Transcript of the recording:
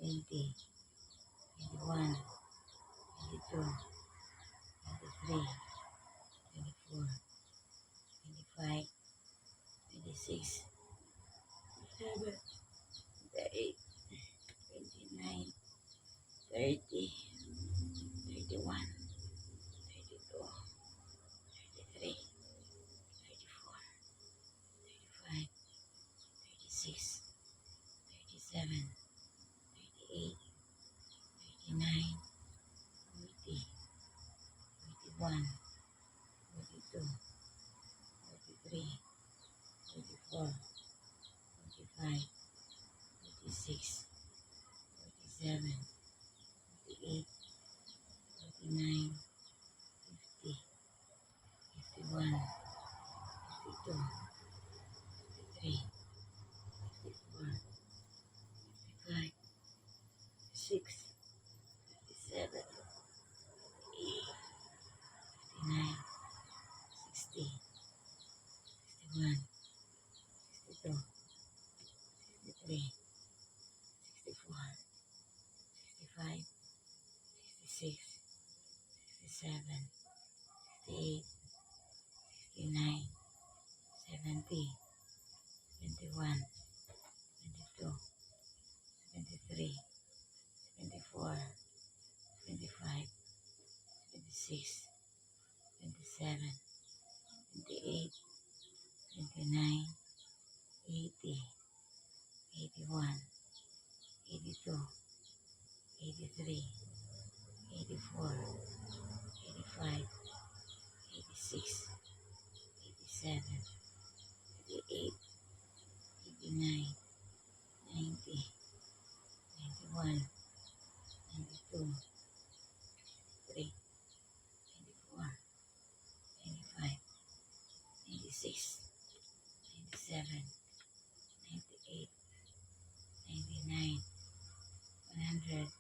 20, 21, 22, 23, 24, 25, 26, 27, 28, 29, 30, 31, 32, 33, 34, 35, 36, 37, 38, 39, 40, 41, 42, 43, 44, 45, 46, 47, 48, 49, 50, 51, 52, 53, 54, 55, 56, 57, 58, 59, 60, 61, 62, 63, 64, 65, 66, 67, 68, 69, 70, 71, 72, 73, 74, 75, 76, 27, 28, 29, 80, 81, 82, 83, 84, 85, 86, 87, 88, 89, 90, 91, 92, 93, 94, 95, 96, 97, 98, 99, 100,